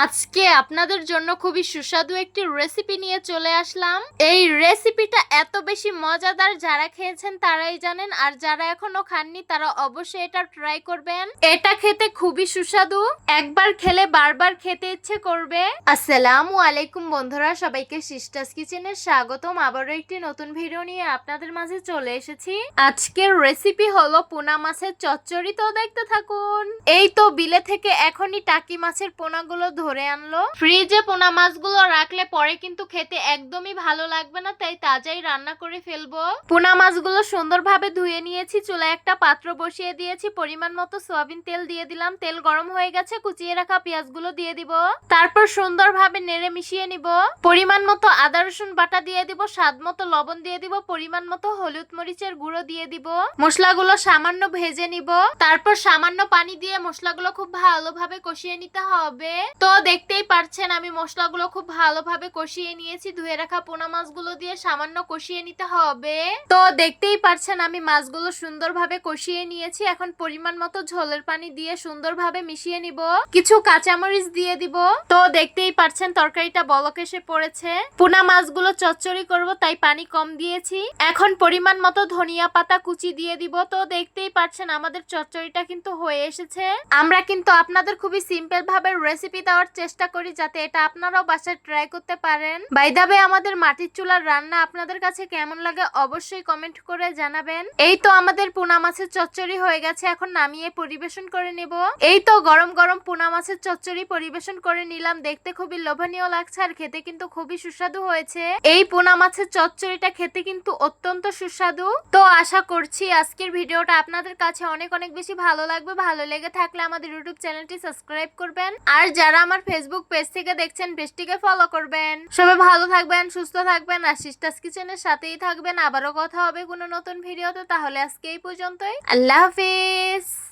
আজকে আপনাদের জন্য খুবই সুস্বাদু একটি রেসিপি নিয়ে চলে আসলাম। এই রেসিপিটা এত বেশি মজাদার, যারা খেয়েছেন তারাই জানেন, আর যারা এখনো খাননি তারা অবশ্যই এটা ট্রাই করবেন। এটা খেতে খুবই সুস্বাদু, একবার খেলে বারবার খেতে ইচ্ছে করবে। আসসালামু আলাইকুম বন্ধুরা, সবাইকে সিস্টার্স কিচেনে স্বাগতম। আবারও একটি নতুন ভিডিও নিয়ে আপনাদের মাঝে চলে এসেছি। আজকের রেসিপি হলো পোনা মাছের চচ্চড়ি। তো দেখতে থাকুন। এই তো বিলে থেকে এখনই টাকি মাছের পোনাগুলো ধরে আনলো। ফ্রিজে পোনা মাছগুলো রাখলে পরে কিন্তু খেতে একদমই ভালো লাগবে না, তাই তাজাই রান্না করে ফেলবো। পোনা মাছগুলো সুন্দরভাবে ধুয়ে নিয়েছি। চুলায় একটা পাত্র বসিয়ে দিয়েছি, পরিমাণ মতো সয়াবিন তেল দিয়ে দিলাম। তেল গরম হয়ে গেছে, কুচিয়ে রাখা পেঁয়াজগুলো দিয়ে দিব। তারপর সুন্দরভাবে নেড়ে মিশিয়ে নিব। পরিমাণ মতো আদা রসুন বাটা দিয়ে দিব, স্বাদ মতো লবণ দিয়ে দিব, পরিমাণ মতো হলুদ মরিচের গুঁড়ো দিয়ে দিব। মশলাগুলো সামান্য ভেজে নিব। তারপর সামান্য পানি দিয়ে মশলাগুলো খুব ভালোভাবে কষিয়ে নিতে হবে। তো দেখতেই পারছেন আমি মশলাগুলো খুব ভালোভাবে কষিয়ে নিয়েছি। ধুয়ে রাখা পোনা মাছগুলো দিয়ে সামান্য কষিয়ে নিতে হবে। তো দেখতেই পারছেন আমি মাছগুলো সুন্দরভাবে কষিয়ে নিয়েছি। এখন পরিমাণ মতো ঝোলের পানি দিয়ে সুন্দরভাবে মিশিয়ে নিব। কিছু কাঁচামরিচ দিয়ে দিব। তো দেখতেই পারছেন তরকারিটা বলক এসে পড়েছে। পোনা মাছগুলো চচ্চড়ি করব, তাই পানি কম দিয়েছি। এখন পরিমাণ মতো ধনিয়া পাতা কুচি দিয়ে দিব। তো দেখতেই পারছেন আমাদের চচ্চড়িটা কিন্তু হয়ে এসেছে। আমরা কিন্তু আপনাদের খুবই সিম্পল ভাবে রেসিপি দেওয়ার চেষ্টা করি, যাতে এটা আপনারাও বাসায় ট্রাই করতে পারেন। বাই দ্য ওয়ে, আমাদের মাটির চুলার রান্না আপনাদের কাছে কেমন লাগে অবশ্যই কমেন্ট করে জানাবেন। এই তো আমাদের পোনা মাছের চচ্চড়ি হয়ে গেছে, এখন নামিয়ে পরিবেশন করে নেব। এই তো গরম গরম পোনা মাছের চচ্চড়ি পরিবেশন করে নিলাম। দেখতে খুবই লোভনীয় লাগছে আর খেতে কিন্তু খুবই সুস্বাদু হয়েছে। এই পোনা মাছের চচ্চড়িটা খেতে কিন্তু অত্যন্ত সুস্বাদু। তো আশা করছি আজকের ভিডিওটা আপনাদের কাছে অনেক অনেক বেশি ভালো লাগবে। ভালো লেগে থাকলে আমাদের ইউটিউব চ্যানেলটি সাবস্ক্রাইব করবেন, আর যারা আমার ফেসবুক পেজ থেকে দেখছেন পেজটিকে ফলো করবেন। সবাই ভালো থাকবেন, সুস্থ থাকবেন, আর সিস্টার্স কিচেনের সাথেই থাকবেন। আবারও কথা হবে কোনো নতুন ভিডিওতে। তাহলে আজকে এই পর্যন্তই। আল্লাহ হাফেজ।